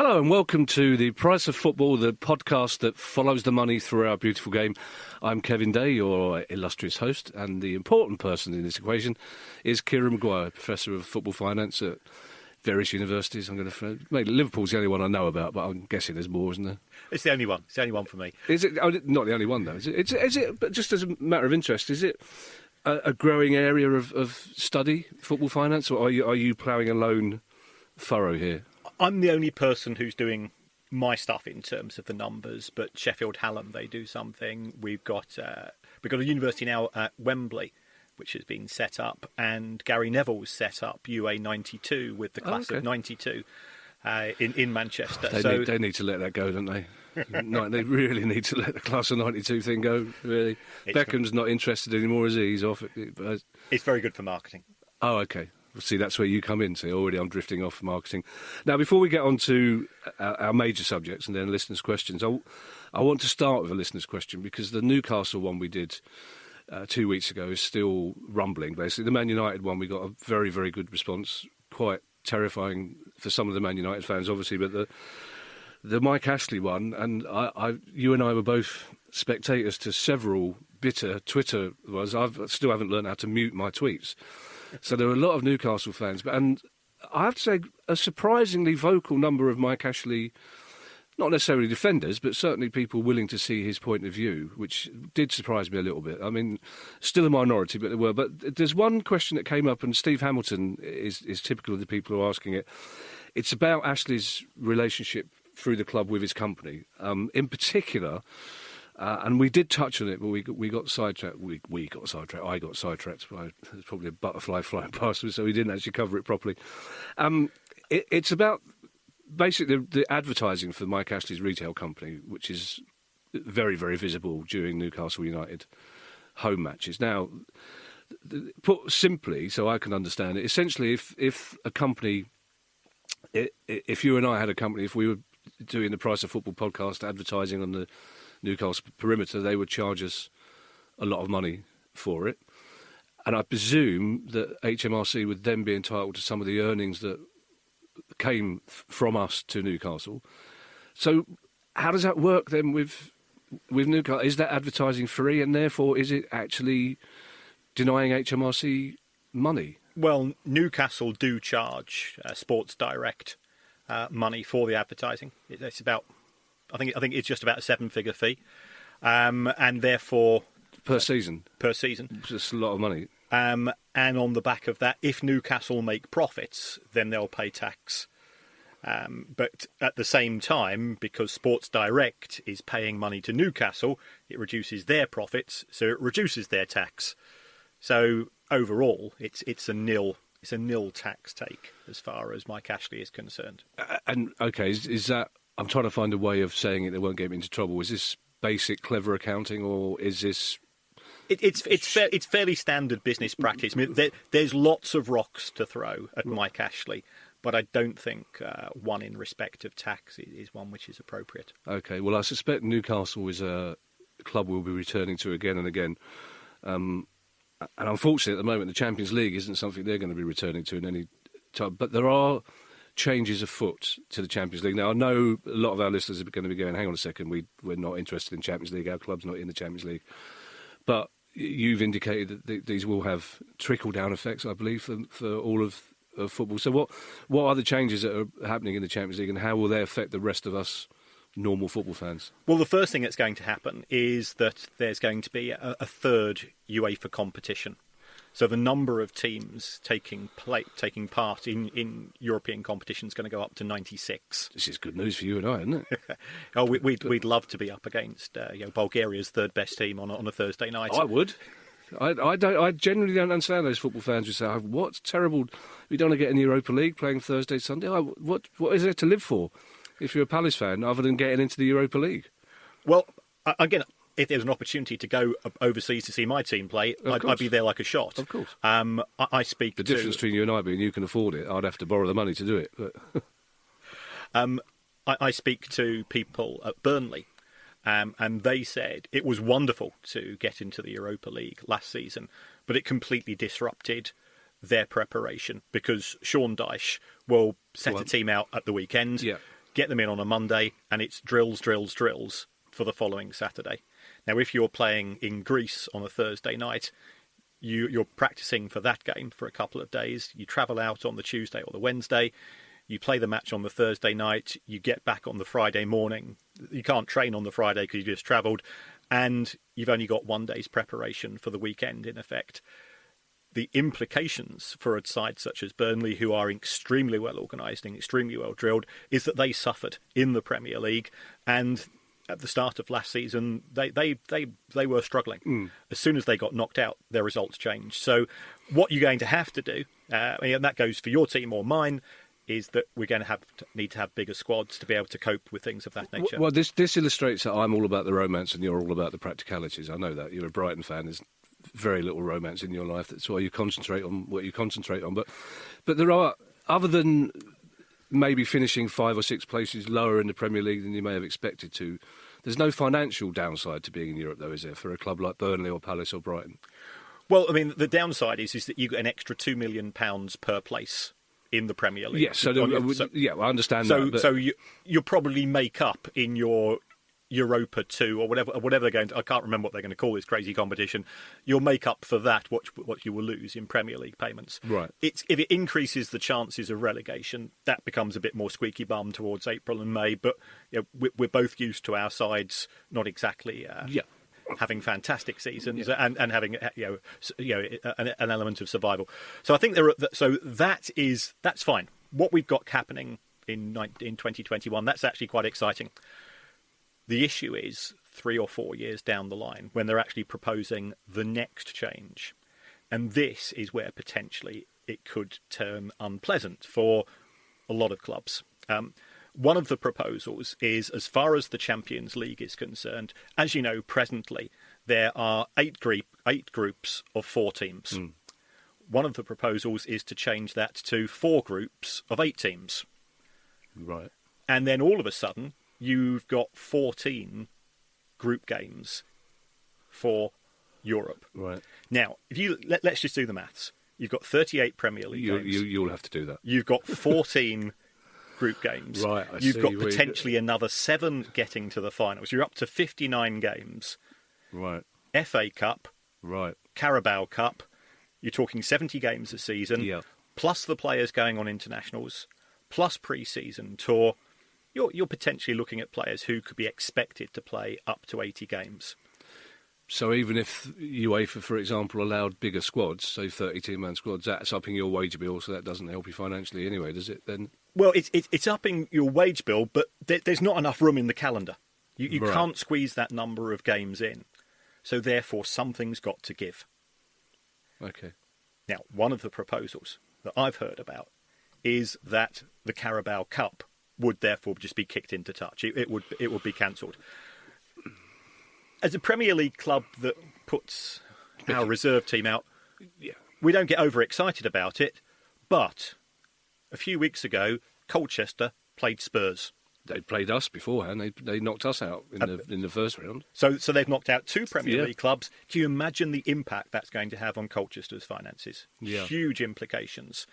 Hello and welcome to the Price of Football, the podcast that follows the money through our beautiful game. I'm Kevin Day, your illustrious host, and the important person in this equation is Kieran Maguire, Professor of Football Finance at various universities. I'm going to maybe Liverpool's the only one I know about, but I'm guessing there's more, isn't there? It's the only one. It's the only one for me. Is it? Oh, not the only one, though. Is it? But just as a matter of interest, is it a growing area of study, football finance, or are you ploughing a lone furrow here? I'm the only person who's doing my stuff in terms of the numbers, but Sheffield Hallam, they do something. We've got a university now at Wembley, which has been set up, and Gary Neville's set up UA 92 with the class of 92 in Manchester. They need to let that go, don't they? No, they really need to let the class of 92 thing go, really. Beckham's not interested anymore, is he? He's off it. It's very good for marketing. Oh, OK. See, that's where you come in. See, already I'm drifting off marketing. Now, before we get on to our major subjects and then listeners' questions, I want to start with a listener's question because the Newcastle one we did 2 weeks ago is still rumbling, basically. The Man United one, we got a very, very good response, quite terrifying for some of the Man United fans, obviously, but the Mike Ashley one, and you and I were both spectators to several bitter Twitter ones. I still haven't learned how to mute my tweets. So there were a lot of Newcastle fans, and I have to say a surprisingly vocal number of Mike Ashley, not necessarily defenders, but certainly people willing to see his point of view, which did surprise me a little bit. I mean, still a minority, but there were. But there's one question that came up, and Steve Hamilton is typical of the people who are asking it. It's about Ashley's relationship through the club with his company. In particular, and we did touch on it, but we got sidetracked. We got sidetracked. I got sidetracked. There's probably a butterfly flying past me, so we didn't actually cover it properly. It's about basically the advertising for Mike Ashley's retail company, which is very, very visible during Newcastle United home matches. Now, put simply, so I can understand it, essentially, if a company, if you and I had a company, if we were doing the Price of Football podcast advertising on the Newcastle perimeter, they would charge us a lot of money for it. And I presume that HMRC would then be entitled to some of the earnings that came from us to Newcastle. So how does that work then with Newcastle? Is that advertising free, and therefore is it actually denying HMRC money? Well, Newcastle do charge Sports Direct money for the advertising. It's about, I think it's just about a 7-figure fee, and therefore per season. It's just a lot of money. And on the back of that, if Newcastle make profits, then they'll pay tax. But at the same time, because Sports Direct is paying money to Newcastle, it reduces their profits, so it reduces their tax. So overall, it's a nil tax take as far as Mike Ashley is concerned. And okay, is that? I'm trying to find a way of saying it that won't get me into trouble. Is this basic clever accounting, or is this? It's fairly standard business practice. I mean, there's lots of rocks to throw at Mike Ashley, but I don't think one in respect of tax is one which is appropriate. Okay, well, I suspect Newcastle is a club we'll be returning to again and again. And unfortunately, at the moment, the Champions League isn't something they're going to be returning to in any time. But there are changes afoot to the Champions League. Now, I know a lot of our listeners are going to be going, hang on a second, we're not interested in Champions League, our club's not in the Champions League. But you've indicated that these will have trickle-down effects, I believe, for all of football. So what are the changes that are happening in the Champions League, and how will they affect the rest of us normal football fans? Well, the first thing that's going to happen is that there's going to be a third UEFA competition. So the number of teams taking part in European competition is going to go up to 96. This is good news for you and I, isn't it? We'd love to be up against Bulgaria's third best team on a Thursday night. I would. I genuinely don't understand those football fans who say, "Oh, what's terrible? We don't want to get in the Europa League playing Thursday, Sunday. Oh, what is there to live for if you're a Palace fan other than getting into the Europa League?" Well, again, if there was an opportunity to go overseas to see my team play, I'd be there like a shot. Of course. I speak the difference between you and I being you can afford it. I'd have to borrow the money to do it. But I speak to people at Burnley, and they said it was wonderful to get into the Europa League last season, but it completely disrupted their preparation because Sean Dyche will set a team out at the weekend. Yeah. get them in on a Monday, and it's drills for the following Saturday. Now, if you're playing in Greece on a Thursday night, you're practicing for that game for a couple of days. You travel out on the Tuesday or the Wednesday. You play the match on the Thursday night. You get back on the Friday morning. You can't train on the Friday because you just travelled. And you've only got 1 day's preparation for the weekend, in effect. The implications for a side such as Burnley, who are extremely well organised and extremely well drilled, is that they suffered in the Premier League. And at the start of last season, they were struggling. As soon as they got knocked out, their results changed. So what you're going to have to do, and that goes for your team or mine, is that we're going to need to have bigger squads to be able to cope with things of that nature. Well, this illustrates that I'm all about the romance and you're all about the practicalities. I know that. You're a Brighton fan. There's very little romance in your life. That's why you concentrate on what you concentrate on. But there are, other than maybe finishing 5 or 6 places lower in the Premier League than you may have expected to, there's no financial downside to being in Europe, though, is there, for a club like Burnley or Palace or Brighton? Well, I mean, the downside is that you get an extra £2 million per place in the Premier League. Yes, I understand that. So you'll probably make up in your Europa 2 or whatever they're going to. I can't remember what they're going to call this crazy competition. You'll make up for that what you will lose in Premier League payments. Right. If it increases the chances of relegation, that becomes a bit more squeaky bum towards April and May. But we're both used to our sides not exactly. Having fantastic seasons and having an element of survival. So I think that's fine. What we've got happening in 2021, that's actually quite exciting. The issue is 3 or 4 years down the line when they're actually proposing the next change, and this is where potentially it could turn unpleasant for a lot of clubs. One of the proposals is, as far as the Champions League is concerned, as you know, presently there are 8 groups of 4 teams. One of the proposals is to change that to 4 groups of 8 teams. Right. And then all of a sudden, you've got 14 group games for Europe. Right. Now, let's just do the maths. You've got 38 Premier League games. You'll have to do that. You've got 14 group games. Right, You've got potentially another 7 getting to the finals. You're up to 59 games. Right. FA Cup. Right. Carabao Cup. You're talking 70 games a season. Yeah. Plus the players going on internationals. Plus pre-season tour. You're potentially looking at players who could be expected to play up to 80 games. So even if UEFA, for example, allowed bigger squads, say 32-man squads, that's upping your wage bill, so that doesn't help you financially anyway, does it then? Well, it's upping your wage bill, but there's not enough room in the calendar. You Right. can't squeeze that number of games in. So therefore, something's got to give. Okay. Now, one of the proposals that I've heard about is that the Carabao Cup would therefore just be kicked into touch. It would be cancelled. As a Premier League club that puts our reserve team out, we don't get overexcited about it. But a few weeks ago, Colchester played Spurs. They played us beforehand. They knocked us out in the first round. So they've knocked out 2 Premier League clubs. Do you imagine the impact that's going to have on Colchester's finances? Yeah. Huge implications.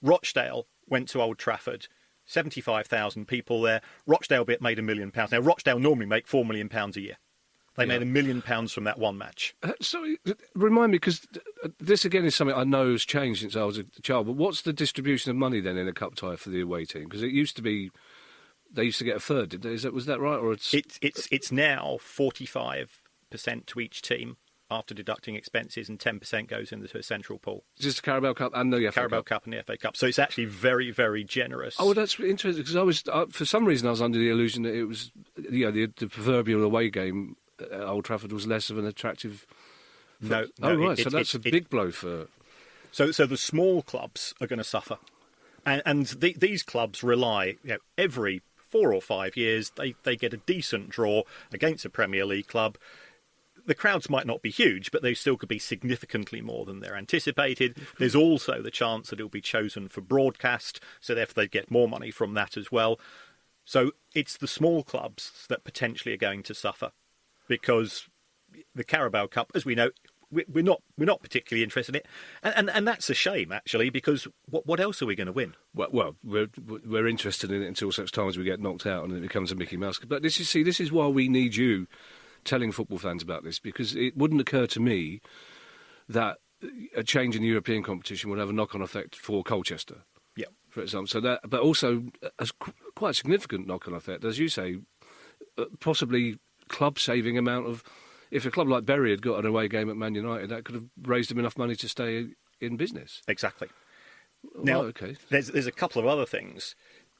Rochdale went to Old Trafford. 75,000 people there. Rochdale made £1 million. Now, Rochdale normally make £4 million a year. They made £1 million from that one match. So remind me, because this again is something I know has changed since I was a child, but what's the distribution of money then in a cup tie for the away team? Because it used to be, they used to get a third, did they? Was that right? Or it's now 45% to each team after deducting expenses, and 10% goes into a central pool. Just the Carabao Cup and the FA Carabao Cup and the FA Cup. So it's actually very, very generous. Oh, that's interesting, because for some reason I was under the illusion that it was, the proverbial away game at Old Trafford was less of an attractive. No. Right. So that's a big blow for. So the small clubs are going to suffer, and these clubs rely. Every 4 or 5 years they get a decent draw against a Premier League club. The crowds might not be huge, but they still could be significantly more than they're anticipated. There's also the chance that it'll be chosen for broadcast, so therefore they get more money from that as well. So it's the small clubs that potentially are going to suffer, because the Carabao Cup, as we know, we're not particularly interested in it, and that's a shame actually, because what else are we going to win? Well, we're interested in it until such time as we get knocked out and it becomes a Mickey Mouse. But this is why we need you telling football fans about this, because it wouldn't occur to me that a change in the European competition would have a knock-on effect for Colchester. Yeah, for example. So that, but also a quite significant knock-on effect, as you say, possibly club-saving amount of. If a club like Bury had got an away game at Man United, that could have raised them enough money to stay in business. Exactly. Now, okay. there's a couple of other things.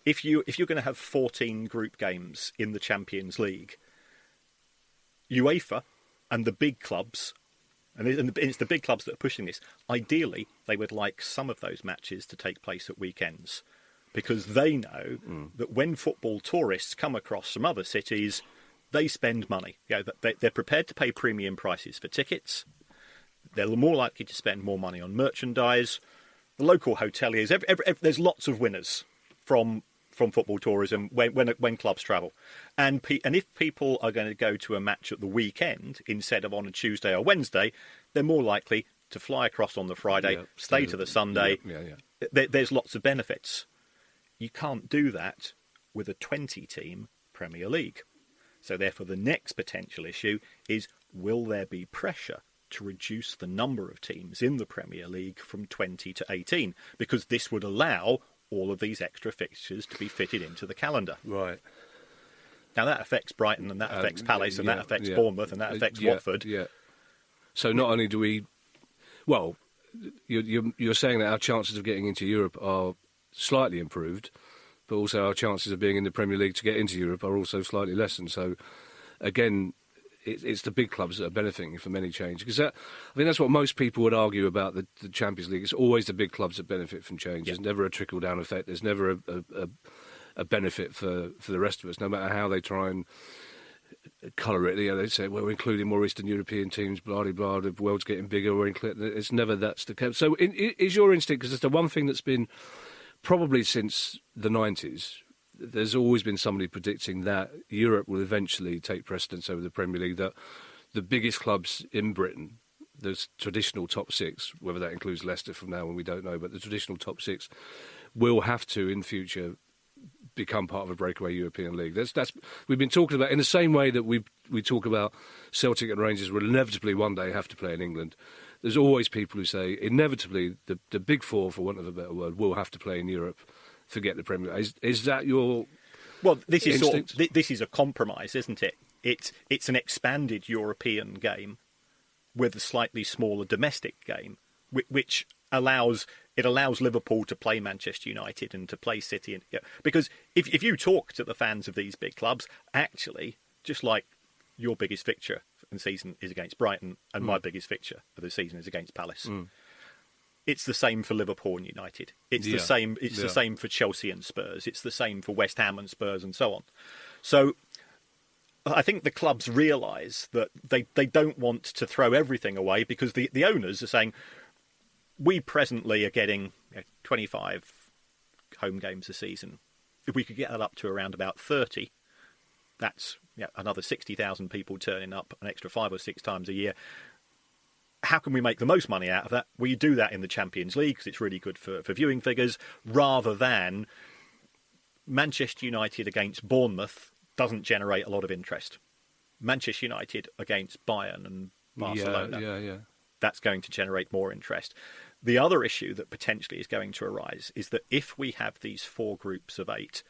If you're going to have 14 group games in the Champions League, UEFA and the big clubs, and it's the big clubs that are pushing this, ideally they would like some of those matches to take place at weekends, because they know that when football tourists come across from other cities, they spend money. They're prepared to pay premium prices for tickets. They're more likely to spend more money on merchandise. The local hoteliers, there's lots of winners from football tourism when clubs travel. And if people are going to go to a match at the weekend instead of on a Tuesday or Wednesday, they're more likely to fly across on the Friday, stay to the Sunday. There's lots of benefits. You can't do that with a 20-team Premier League. So therefore, the next potential issue is, will there be pressure to reduce the number of teams in the Premier League from 20 to 18? Because this would allow all of these extra fixtures to be fitted into the calendar. Right. Now, that affects Brighton, and that affects Palace, and that affects Bournemouth, and that affects Watford. Yeah. So not only do we... Well, you're saying that our chances of getting into Europe are slightly improved, but also our chances of being in the Premier League to get into Europe are also slightly lessened. So, again, it's the big clubs that are benefiting from any change. Because that's what most people would argue about the Champions League. It's always the big clubs that benefit from change. There's never a trickle-down effect. There's never a benefit for the rest of us, no matter how they try and colour it. They say, well, we're including more Eastern European teams, blah-de-blah, the world's getting bigger. It's never that's the case. So is your instinct, because it's the one thing that's been... Probably since the 90s, there's always been somebody predicting that Europe will eventually take precedence over the Premier League, that the biggest clubs in Britain, the traditional top six, whether that includes Leicester from now on, we don't know, but the traditional top six will have to, in future, become part of a breakaway European league. That's we've been talking about, in the same way that we talk about Celtic and Rangers will inevitably one day have to play in England. There's always people who say, inevitably, the big four, for want of a better word, will have to play in Europe. Forget the Premier League. Is that your this is instinct? This is a compromise, isn't it? It's an expanded European game with a slightly smaller domestic game, which allows Liverpool to play Manchester United and to play City. Because if you talk to the fans of these big clubs, actually, just like your biggest fixture in the season is against Brighton, and my biggest fixture of the season is against Palace. It's the same for Liverpool and United. It's the same. It's the same for Chelsea and Spurs. It's the same for West Ham and Spurs, and so on. So I think the clubs realise that they don't want to throw everything away, because the owners are saying, we presently are getting 25 home games a season. If we could get that up to around about 30, that's another 60,000 people turning up an extra 5 or 6 times a year. How can we make the most money out of that? Well, you do that in the Champions League, because it's really good for viewing figures, rather than Manchester United against Bournemouth doesn't generate a lot of interest. Manchester United against Bayern and Barcelona, that's going to generate more interest. The other issue that potentially is going to arise is that if we have these 4 groups of 8,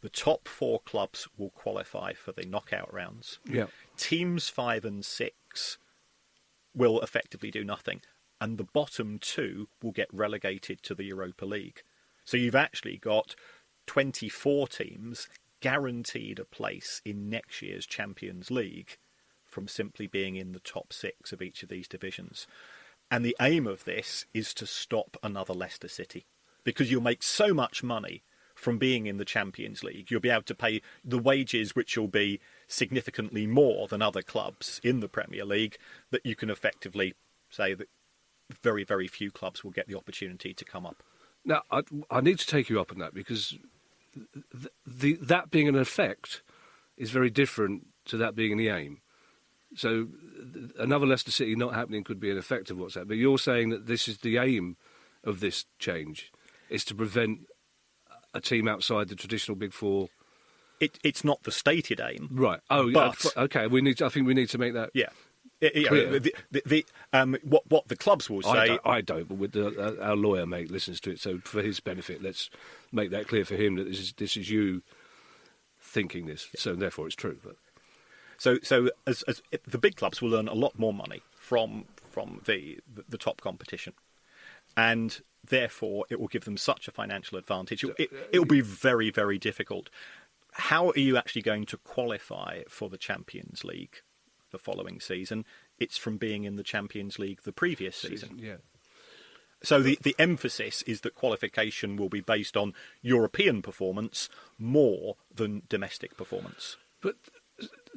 the top 4 clubs will qualify for the knockout rounds. Yeah. Teams 5 and 6 will effectively do nothing, and the bottom 2 will get relegated to the Europa League. So you've actually got 24 teams guaranteed a place in next year's Champions League from simply being in the top 6 of each of these divisions. And the aim of this is to stop another Leicester City, because you'll make so much money from being in the Champions League. You'll be able to pay the wages, which will be significantly more than other clubs in the Premier League, that you can effectively say that very, very few clubs will get the opportunity to come up. Now, I need to take you up on that, because that being an effect is very different to that being the aim. So another Leicester City not happening could be an effect of what's happening. But you're saying that this is the aim of this change, is to prevent a team outside the traditional Big Four. It's not the stated aim, Right? Oh, but okay. I think we need to make that. Yeah. Clear. What the clubs will say. I don't, but with our lawyer mate listens to it, so for his benefit, let's make that clear for him that this is you thinking this, so therefore it's true. But. So as the big clubs will earn a lot more money from the top competition, and therefore it will give them such a financial advantage. It will be very, very difficult. How are you actually going to qualify for the Champions League the following season? It's from being in the Champions League the previous season. Yeah. So the emphasis is that qualification will be based on European performance more than domestic performance. But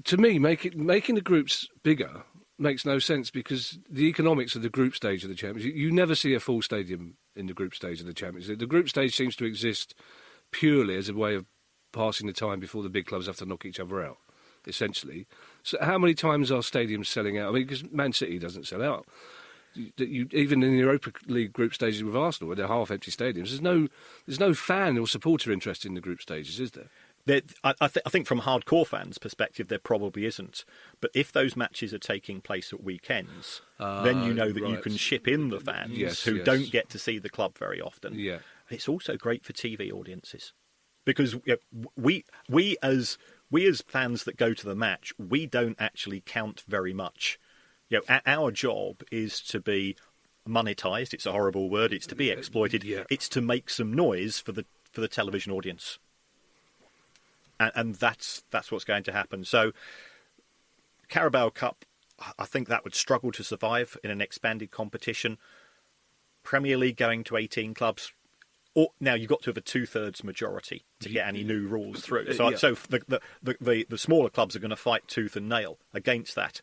to me, making the groups bigger makes no sense, because the economics of the group stage of the Champions League, you never see a full stadium in the group stage of the Champions League. The group stage seems to exist purely as a way of passing the time before the big clubs have to knock each other out, essentially. So how many times are stadiums selling out? I mean, because Man City doesn't sell out. Even in the Europa League group stages with Arsenal, where they're half-empty stadiums, there's no fan or supporter interest in the group stages, is there? I think from hardcore fans' perspective, there probably isn't. But if those matches are taking place at weekends, then you know that you can ship in the fans who don't get to see the club very often. Yeah. And it's also great for TV audiences, because we as fans that go to the match, we don't actually count very much. Our job is to be monetized. It's a horrible word. It's to be exploited. Yeah. It's to make some noise for the television audience. And that's what's going to happen. So, Carabao Cup, I think that would struggle to survive in an expanded competition. Premier League going to 18 clubs. Now you've got to have a 2/3 majority to get any new rules through. So the smaller clubs are going to fight tooth and nail against that.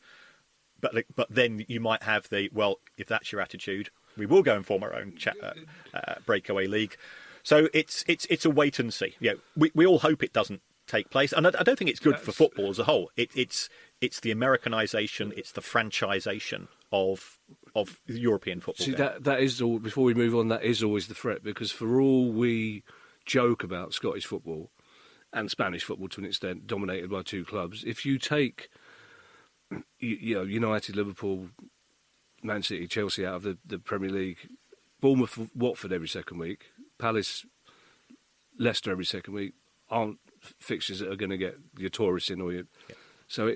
But then you might have if that's your attitude, we will go and form our own breakaway league. So it's a wait and see. We all hope it doesn't take place, and I don't think it's good for football as a whole. It's the Americanization, it's the franchisation of European football. See, that is all. Before we move on, that is always the threat, because for all we joke about Scottish football and Spanish football to an extent, dominated by two clubs, if you take United, Liverpool, Man City, Chelsea out of the Premier League, Bournemouth, Watford every second week, Palace, Leicester every second week, aren't fixtures that are going to get your tourists in, or your. Yeah. So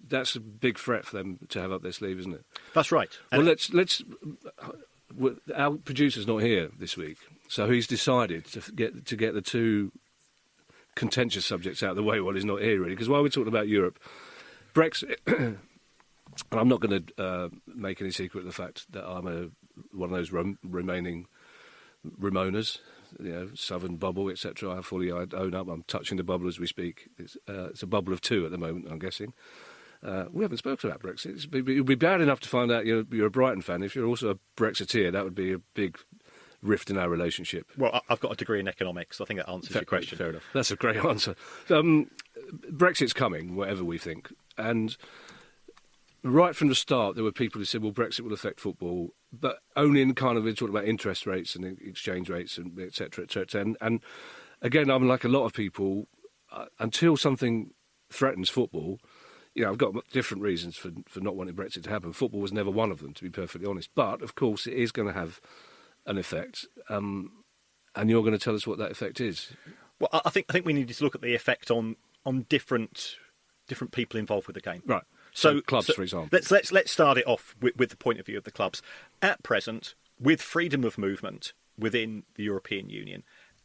that's a big threat for them to have up their sleeve, isn't it? That's right. Well, our producer's not here this week, so he's decided to get the two contentious subjects out of the way while he's not here, really. Because while we're talking about Europe, Brexit, and I'm not going to make any secret of the fact that I'm one of those remaining Ramonas, Southern bubble, etc. I fully own up. I'm touching the bubble as we speak. It's a bubble of two at the moment, I'm guessing. We haven't spoken about Brexit. It would be bad enough to find out you're a Brighton fan. If you're also a Brexiteer, that would be a big rift in our relationship. Well, I've got a degree in economics. I think that answers your question. Fair enough. That's a great answer. Brexit's coming, whatever we think. And right from the start, there were people who said, well, Brexit will affect football, but only in kind of, we're talking about interest rates and exchange rates and et cetera, et cetera. And again, I'm like a lot of people, until something threatens football, I've got different reasons for not wanting Brexit to happen. Football was never one of them, to be perfectly honest. But, of course, it is going to have an effect. And you're going to tell us what that effect is. Well, I think we need to look at the effect on different people involved with the game. Right. So clubs, for example. Let's start it off with the point of view of the clubs. At present, with freedom of movement within the European Union,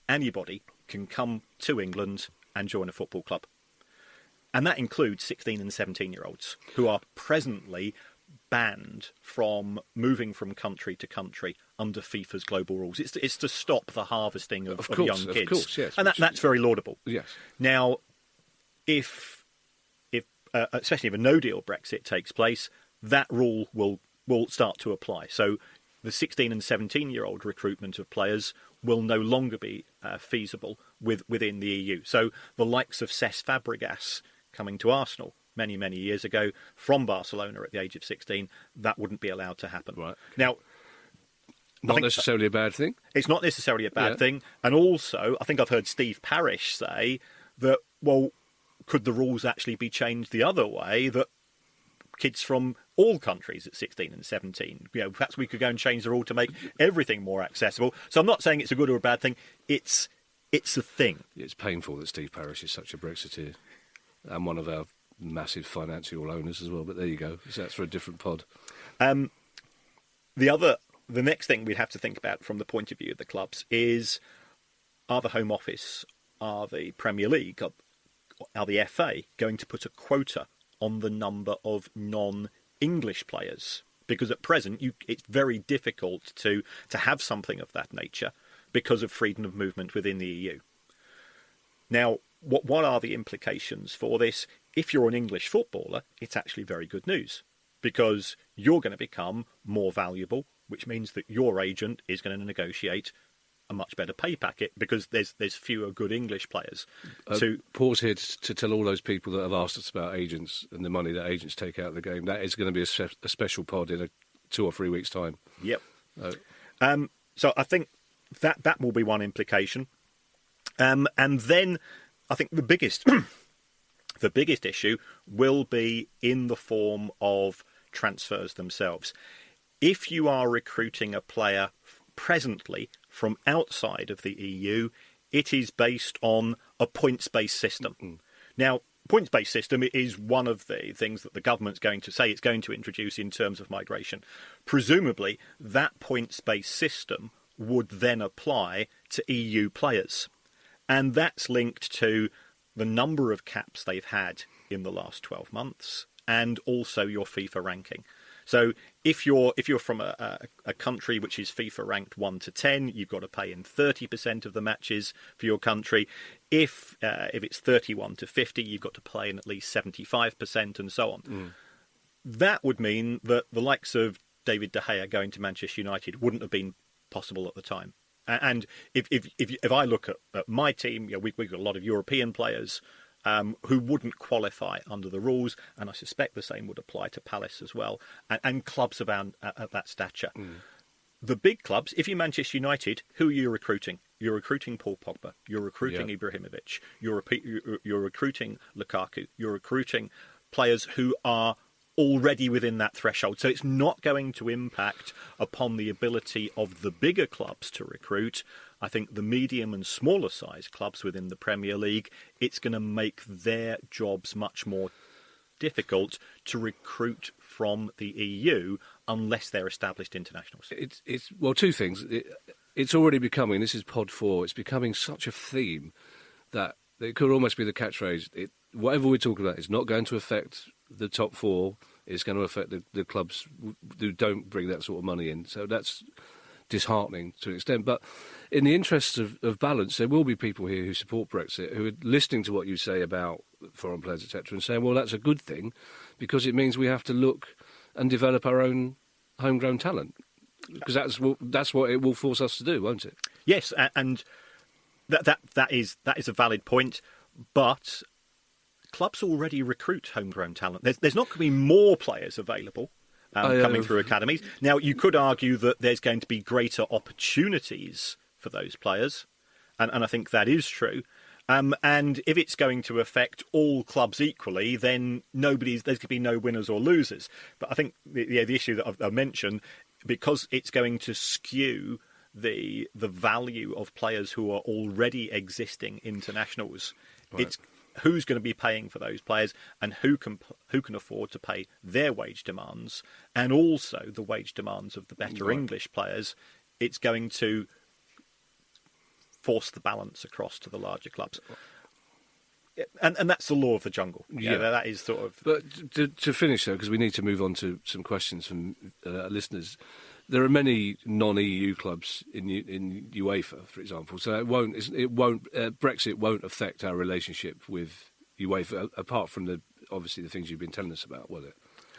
anybody can come to England and join a football club. And that includes 16 and 17-year-olds who are presently banned from moving from country to country under FIFA's global rules. It's to stop the harvesting of young kids. Of course, yes. And that's very laudable. Yes. Now, if especially if a no-deal Brexit takes place, that rule will start to apply. So the 16 and 17-year-old recruitment of players will no longer be feasible within the EU. So the likes of Cesc Fabregas coming to Arsenal many, many years ago from Barcelona at the age of 16, that wouldn't be allowed to happen. Right. Now, Not necessarily a bad thing. it's not necessarily a bad thing. And also, I think I've heard Steve Parish say that, well, could the rules actually be changed the other way, that kids from all countries at 16 and 17, perhaps we could go and change the rule to make everything more accessible. So I'm not saying it's a good or a bad thing. It's a thing. It's painful that Steve Parish is such a Brexiteer and one of our massive financial owners as well. But there you go. So that's for a different pod. The next thing we'd have to think about from the point of view of the clubs is, are the Home Office, are the Premier League, are the FA going to put a quota on the number of non-English players? Because at present, it's very difficult to have something of that nature because of freedom of movement within the EU. Now, what are the implications for this? If you're an English footballer, it's actually very good news, because you're going to become more valuable, which means that your agent is going to negotiate a much better pay packet because there's fewer good English players. Pause here to tell all those people that have asked us about agents and the money that agents take out of the game. That is going to be a special pod in 2 or 3 weeks' time. Yep. So I think that will be one implication. And then I think the biggest the biggest issue will be in the form of transfers themselves. If you are recruiting a player presently from outside of the EU, it is based on a points-based system. Mm-hmm. Now, points-based system is one of the things that the government's going to say it's going to introduce in terms of migration. Presumably, that points-based system would then apply to EU players. And that's linked to the number of caps they've had in the last 12 months and also your FIFA ranking. So if you're from a country which is FIFA ranked 1 to 10, you've got to pay in 30% of the matches for your country. If it's 31 to 50, you've got to play in at least 75% and so on. Mm. That would mean that the likes of David De Gea going to Manchester United wouldn't have been possible at the time. And if I look at my team, we've got a lot of European players who wouldn't qualify under the rules, and I suspect the same would apply to Palace as well, and clubs around at that stature. Mm. The big clubs, if you're Manchester United, who are you recruiting? You're recruiting Paul Pogba, you're recruiting Ibrahimovic, you're recruiting Lukaku, you're recruiting players who are already within that threshold. So it's not going to impact upon the ability of the bigger clubs to recruit. I think the medium and smaller size clubs within the Premier League, it's going to make their jobs much more difficult to recruit from the EU unless they're established internationals. It's well, two things. It's already becoming, this is Pod 4, it's becoming such a theme that it could almost be the catchphrase. Whatever we talk about is not going to affect the top 4. It's going to affect the clubs who don't bring that sort of money in. So that's disheartening to an extent. But in the interests of balance, there will be people here who support Brexit who are listening to what you say about foreign players, etc., and saying, well, that's a good thing because it means we have to look and develop our own homegrown talent. Because that's what it will force us to do, won't it? Yes, and that is a valid point. But clubs already recruit homegrown talent. There's not going to be more players available coming through academies. Now, you could argue that there's going to be greater opportunities for those players, and I think that is true. And if it's going to affect all clubs equally, then there's going to be no winners or losers. But I think the issue that I've mentioned, because it's going to skew the value of players who are already existing internationals, right. It's who's going to be paying for those players and who can afford to pay their wage demands and also the wage demands of the better right. English players. It's going to force the balance across to the larger clubs. And that's the law of the jungle. Yeah, that is sort of... But to finish, though, because we need to move on to some questions from listeners, there are many non-EU clubs in UEFA, for example. So Brexit won't affect our relationship with UEFA, apart from obviously the things you've been telling us about, will it?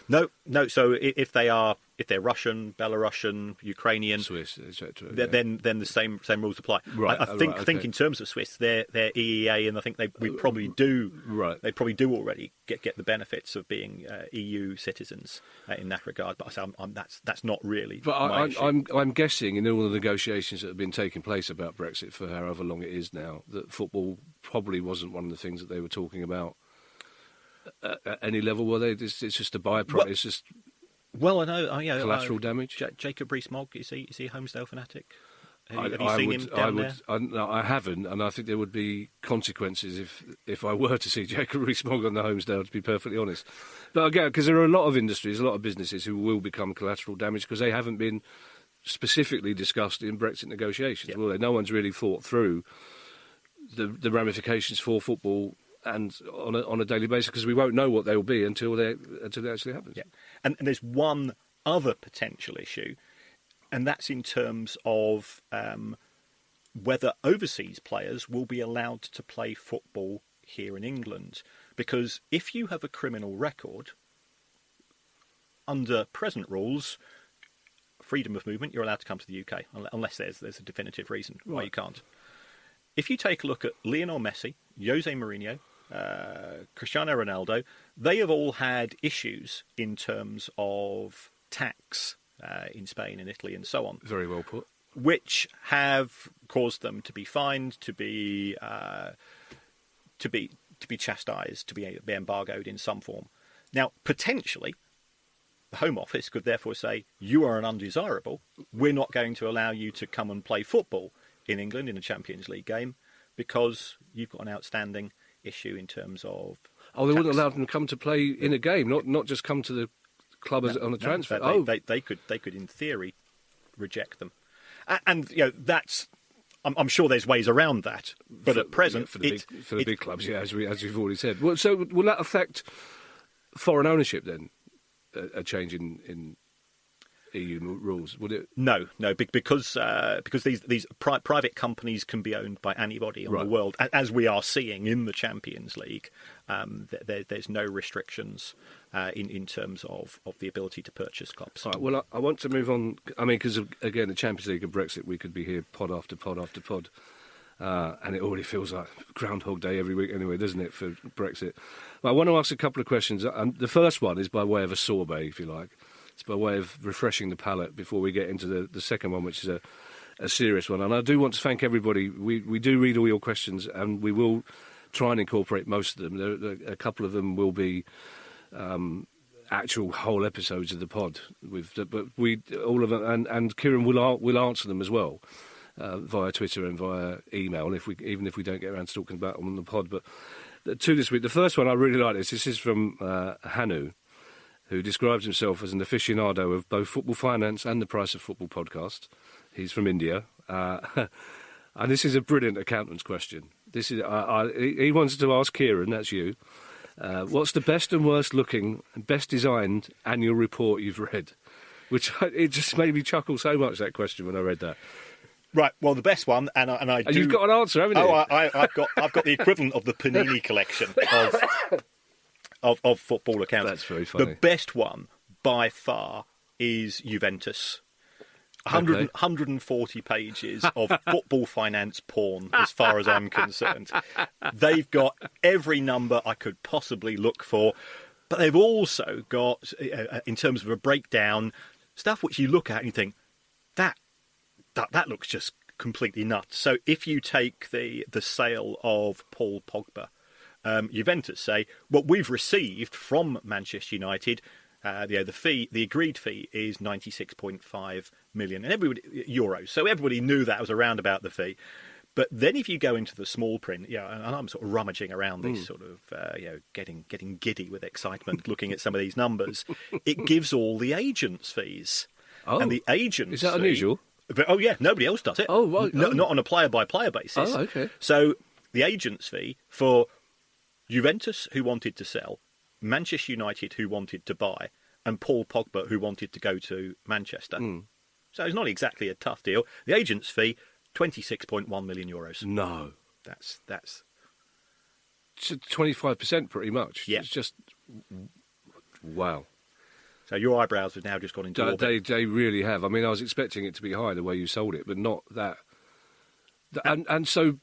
No. So if they're Russian, Belarusian, Ukrainian, Swiss, etc. then the same rules apply. Right. I think okay. think in terms of Swiss, they're EEA, and I think we probably do. Right. They probably do already get the benefits of being EU citizens in that regard. But that's not really. But my issue. I'm guessing in all the negotiations that have been taking place about Brexit for however long it is now, that football probably wasn't one of the things that they were talking about at any level. Were they? It's just a byproduct. Well, it's just well, I know. collateral damage. Jacob Rees-Mogg, is he a Homesdale fanatic? Have you I seen would, him down there? No, I haven't, and I think there would be consequences if I were to see Jacob Rees-Mogg on the Homesdale, to be perfectly honest. But again, because there are a lot of industries, a lot of businesses who will become collateral damage because they haven't been specifically discussed in Brexit negotiations. Yeah. Well, no one's really thought through the ramifications for football and on a daily basis, because we won't know what they will be until they actually happen. Yeah, and there's one other potential issue, and that's in terms of whether overseas players will be allowed to play football here in England. Because if you have a criminal record, under present rules, freedom of movement, you're allowed to come to the UK, unless there's a definitive reason why you can't. If you take a look at Lionel Messi, Jose Mourinho, Cristiano Ronaldo, they have all had issues in terms of tax in Spain and Italy and so on. Very well put. Which have caused them to be fined, to be chastised, to be embargoed in some form. Now, potentially, the Home Office could therefore say, you are an undesirable. We're not going to allow you to come and play football in England in a Champions League game because you've got an outstanding issue in terms of Oh, they tax. wouldn't allow them to come to play in a game, not just come to the club on a transfer. They could, in theory, reject them. And that's. I'm sure there's ways around that, but at present, for the big clubs, as we've already said. Well, so will that affect foreign ownership then? A change in EU rules, would it? No, because these private companies can be owned by anybody in the world, as we are seeing in the Champions League. There's no restrictions in terms of the ability to purchase clubs. All right, well, I want to move on. I mean, because again, the Champions League and Brexit, we could be here pod after pod after pod, and it already feels like Groundhog Day every week, anyway, doesn't it, for Brexit? Well, I want to ask a couple of questions. The first one is by way of a sorbet, if you like. It's by way of refreshing the palate before we get into the second one, which is a serious one. And I do want to thank everybody. We do read all your questions, and we will try and incorporate most of them. A couple of them will be actual whole episodes of the pod, but all of them, and Kieran will answer them as well via Twitter and via email, even if we don't get around to talking about them on the pod. But two this week. The first one I really like this. This is from Hanu, who describes himself as an aficionado of both Football Finance and the Price of Football podcast. He's from India. And this is a brilliant accountant's question. He wants to ask Kieran, that's you, what's the best and worst looking and best designed annual report you've read? It just made me chuckle so much, that question, when I read that. Right. Well, the best one, and you've got an answer, haven't you? Oh, I've got the equivalent of the Panini collection of football accounts. That's very funny. The best one by far is Juventus. 140 pages of football finance porn, as far as I'm concerned. They've got every number I could possibly look for, but they've also got, in terms of a breakdown, stuff which you look at and you think, that looks just completely nuts. So if you take the sale of Paul Pogba, Juventus say, what we've received from Manchester United, the agreed fee is 96.5 million, and euros. So everybody knew that was around about the fee. But then if you go into the small print, and I'm sort of rummaging around these sort of, getting giddy with excitement, looking at some of these numbers, it gives all the agents' fees. Oh, and the agents' is that fee, unusual? Oh yeah, nobody else does it. Oh, right. No, not on a player-by-player basis. Oh, okay. So the agents' fee for Juventus, who wanted to sell, Manchester United, who wanted to buy, and Paul Pogba, who wanted to go to Manchester. So it's not exactly a tough deal. The agent's fee, 26.1 million euros. No. That's 25% pretty much. Yeah. It's just, wow. So your eyebrows have now just gone into orbit. They really have. I mean, I was expecting it to be high the way you sold it, but not that. And so,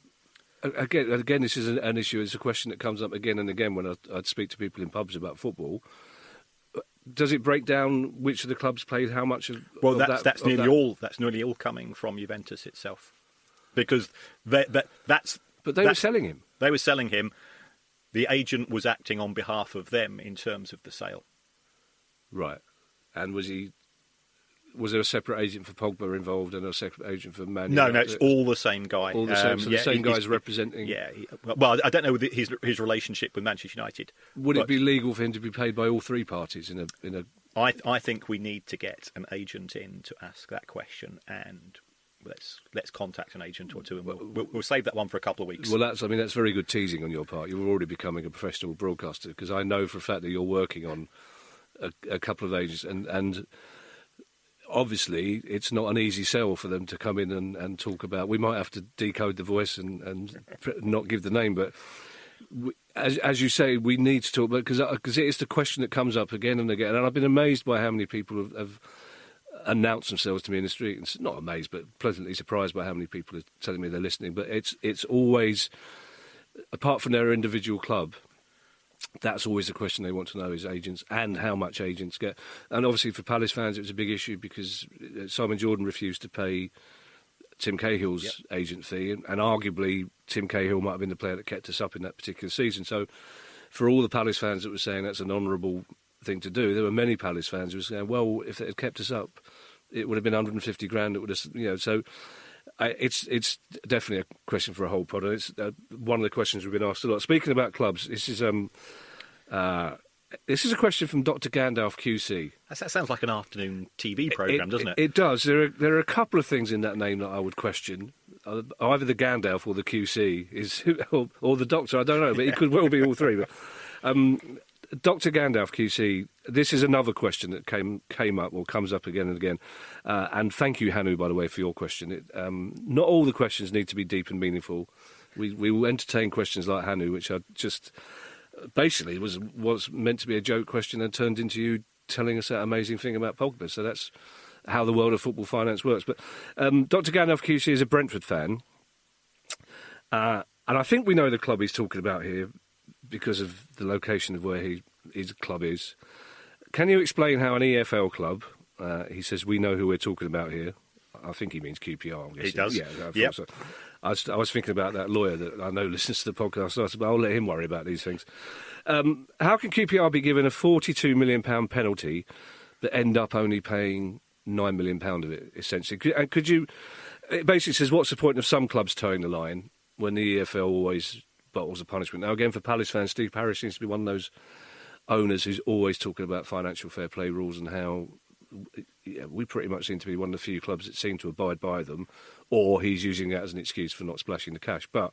again, this is an issue. It's a question that comes up again and again when I'd speak to people in pubs about football. Does it break down which of the clubs played how much of? Well, of that's nearly all. That's nearly all coming from Juventus itself, because that's. But they were selling him. They were selling him. The agent was acting on behalf of them in terms of the sale. Right, and was there a separate agent for Pogba involved and a separate agent for Man United? No, it's all the same guy. All the same, so the same guy's representing. Yeah, well, I don't know his relationship with Manchester United. Would it be legal for him to be paid by all three parties in a? I think we need to get an agent in to ask that question, and let's contact an agent or two, and we'll save that one for a couple of weeks. Well, that's very good teasing on your part. You're already becoming a professional broadcaster, because I know for a fact that you're working on a couple of agents, and obviously it's not an easy sell for them to come in and talk about. We might have to decode the voice and not give the name, but as you say, we need to talk about, because it is the question that comes up again and again, and I've been amazed by how many people have announced themselves to me in the street. And not amazed, but pleasantly surprised by how many people are telling me they're listening. But it's always, apart from their individual club, that's always the question they want to know, is agents and how much agents get. And obviously for Palace fans it was a big issue because Simon Jordan refused to pay Tim Cahill's agent fee, and arguably Tim Cahill might have been the player that kept us up in that particular season. So for all the Palace fans that were saying that's an honourable thing to do, there were many Palace fans who were saying, well, if it had kept us up, it would have been 150 grand. It would have, so it's definitely a question for a whole pod. It's one of the questions we've been asked a lot. Speaking about clubs, this is a question from Dr. Gandalf QC. That sounds like an afternoon TV programme, doesn't it? It does. There are a couple of things in that name that I would question. Either the Gandalf or the QC or the Doctor. I don't know, but it could well be all three. But, Dr. Gandalf QC, this is another question that came up or comes up again and again. And thank you, Hanu, by the way, for your question. Not all the questions need to be deep and meaningful. We will entertain questions like Hanu, which are just basically was meant to be a joke question and turned into you telling us that amazing thing about Pogba. So that's how the world of football finance works. But Dr. Gandalf QC is a Brentford fan. And I think we know the club he's talking about here because of the location of where his club is. Can you explain how an EFL club, he says we know who we're talking about here. I think he means QPR, I'm guessing. He does. Yeah, I so. I was thinking about that lawyer that I know listens to the podcast, so I said, well, I'll let him worry about these things. How can QPR be given a £42 million penalty that end up only paying £9 million of it, essentially? Could you... It basically says, what's the point of some clubs towing the line when the EFL always bottles of punishment? Now, again, for Palace fans, Steve Parish seems to be one of those owners who's always talking about financial fair play rules and how we pretty much seem to be one of the few clubs that seem to abide by them, or he's using that as an excuse for not splashing the cash. But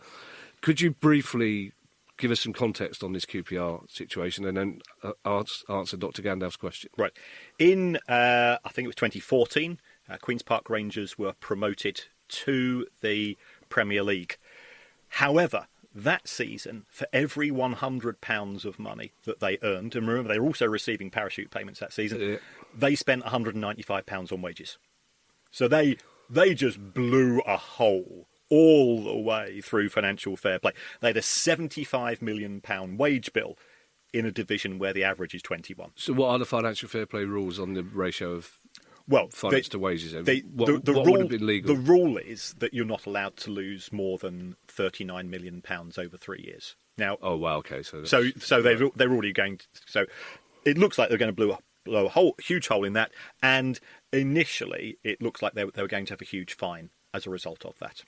could you briefly give us some context on this QPR situation and then answer Dr. Gandalf's question? Right. In, I think it was 2014, Queen's Park Rangers were promoted to the Premier League. However, that season, for every £100 of money that they earned, and remember they were also receiving parachute payments that season, they spent £195 on wages. So they just blew a hole all the way through financial fair play. They had a £75 million wage bill in a division where the average is 21. So what are the financial fair play rules on the ratio of finance to wages? What would have been legal? The rule is that you're not allowed to lose more than £39 million over 3 years. Now, oh wow, okay, so they're already going to. So it looks like they're going to blow a huge hole in that. And initially, it looks like they were going to have a huge fine as a result of that.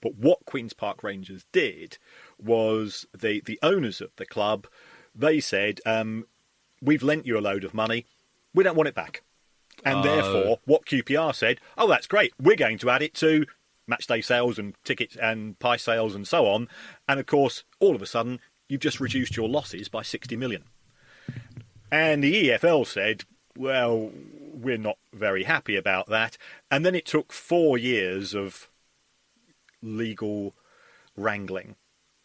But what Queen's Park Rangers did was the owners of the club, they said, we've lent you a load of money, we don't want it back. And therefore, what QPR said, oh, that's great, we're going to add it to matchday sales and tickets and pie sales and so on. And of course, all of a sudden, you've just reduced your losses by 60 million. And the EFL said, well, we're not very happy about that. And then it took 4 years of legal wrangling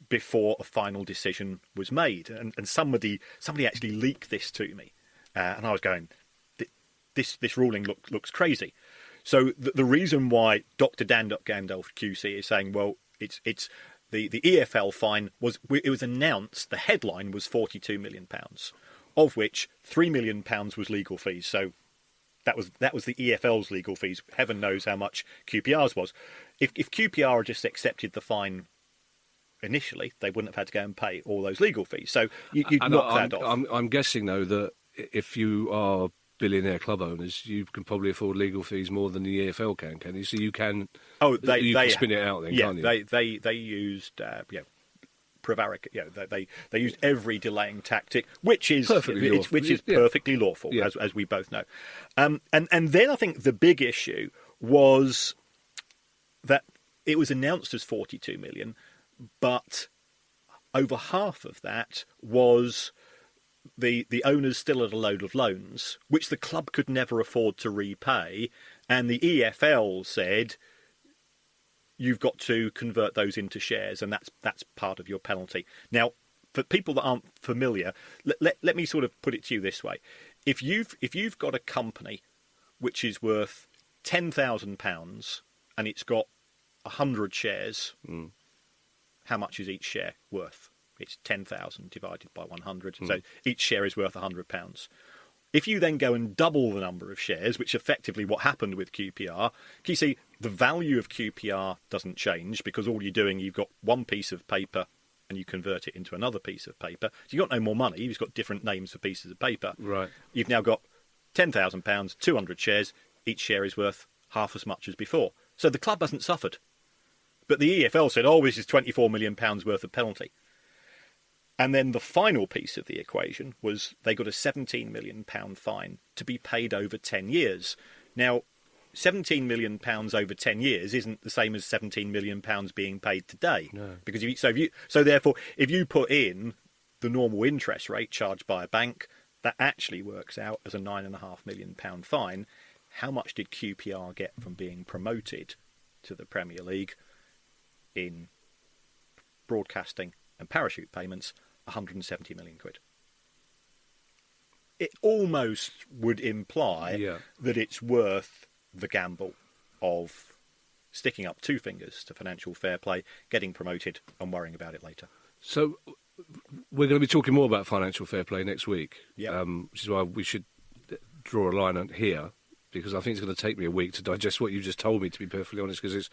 before a final decision was made. And somebody actually leaked this to me. and I was going, this ruling looks crazy. So the reason why Dr. Dan Gandalf QC is saying, well, it's the EFL fine it was announced, the headline was £42 million, of which £3 million was legal fees. So that was the EFL's legal fees. Heaven knows how much QPR's was. If QPR had just accepted the fine initially, they wouldn't have had to go and pay all those legal fees. So you'd knock that off. I'm guessing, though, that if you are billionaire club owners, you can probably afford legal fees more than the EFL can you? So you can. Oh, they can spin it out then, can't you? They used prevaric. They used every delaying tactic, which is perfectly lawful, as we both know. And then I think the big issue was that it was announced as 42 million, but over half of that was the owners still had a load of loans, which the club could never afford to repay, and the EFL said, you've got to convert those into shares, and that's part of your penalty. Now, for people that aren't familiar, let me sort of put it to you this way. If you've got a company which is worth £10,000 and it's got 100 shares, how much is each share worth? It's 10,000 divided by 100. So each share is worth £100. If you then go and double the number of shares, which effectively what happened with QPR, you see the value of QPR doesn't change because all you're doing, you've got one piece of paper and you convert it into another piece of paper. So you've got no more money. You've just got different names for pieces of paper. Right. You've now got £10,000, 200 shares. Each share is worth half as much as before. So the club hasn't suffered. But the EFL said, this is £24 million worth of penalty. And then the final piece of the equation was they got a £17 million fine to be paid over 10 years. Now, £17 million over 10 years isn't the same as £17 million being paid today. No. Because therefore, if you put in the normal interest rate charged by a bank, that actually works out as a £9.5 million fine. How much did QPR get from being promoted to the Premier League in broadcasting and parachute payments? 170 million quid. It almost would imply that it's worth the gamble of sticking up two fingers to financial fair play, getting promoted and worrying about it later. So we're going to be talking more about financial fair play next week, which is why we should draw a line on here, because I think it's going to take me a week to digest what you just told me, to be perfectly honest, because it's...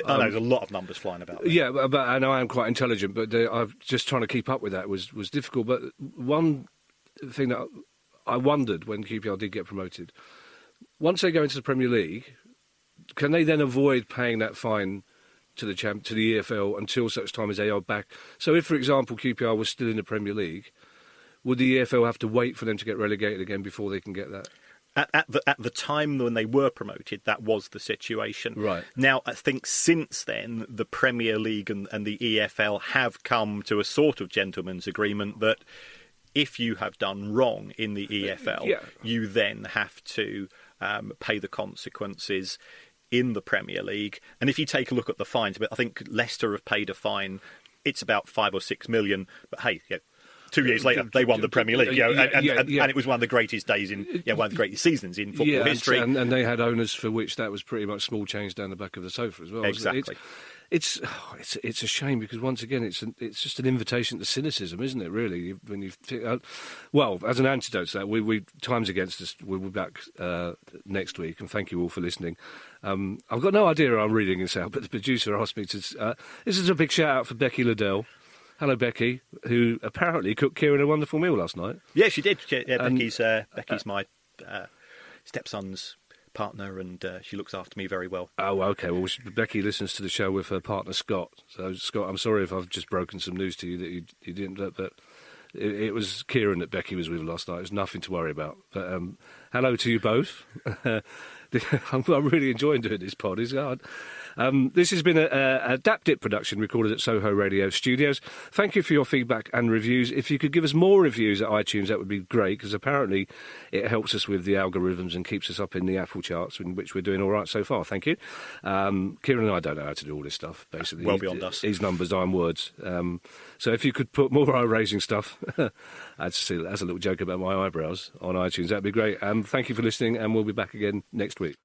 I know there's a lot of numbers flying about there. Yeah, but I know I am quite intelligent, but I'm just trying to keep up with that was difficult. But one thing that I wondered when QPR did get promoted, once they go into the Premier League, can they then avoid paying that fine to the EFL until such time as they are back? So if, for example, QPR was still in the Premier League, would the EFL have to wait for them to get relegated again before they can get that? At the time when they were promoted, that was the situation. Right. Now, I think since then, the Premier League and the EFL have come to a sort of gentleman's agreement that if you have done wrong in the EFL, you then have to pay the consequences in the Premier League. And if you take a look at the fines, I think Leicester have paid a fine. It's about 5 or 6 million. But hey, 2 years later, they won the Premier League, and it was one of the greatest days one of the greatest seasons in football history. And they had owners for which that was pretty much small change down the back of the sofa as well. Exactly. It's a shame because once again, it's just an invitation to cynicism, isn't it? Really, when you think, well, as an antidote to that, we time's against us. We'll be back next week, and thank you all for listening. I've got no idea how I'm reading this out, but the producer asked me to. This is a big shout out for Becky Liddell. Hello, Becky, who apparently cooked Kieran a wonderful meal last night. Yeah, she did. Becky's my stepson's partner, and she looks after me very well. Oh, okay. Well, Becky listens to the show with her partner, Scott. So, Scott, I'm sorry if I've just broken some news to you that you didn't, but it was Kieran that Becky was with last night. It was nothing to worry about. But hello to you both. I'm really enjoying doing this pod. This has been a DapDip production recorded at Soho Radio Studios. Thank you for your feedback and reviews. If you could give us more reviews at iTunes, that would be great, because apparently it helps us with the algorithms and keeps us up in the Apple charts, in which we're doing all right so far. Thank you. Kieran and I don't know how to do all this stuff, basically. Well beyond us. These numbers, I'm words. So if you could put more eye-raising stuff, that's a little joke about my eyebrows, on iTunes, that'd be great. Thank you for listening, and we'll be back again next week.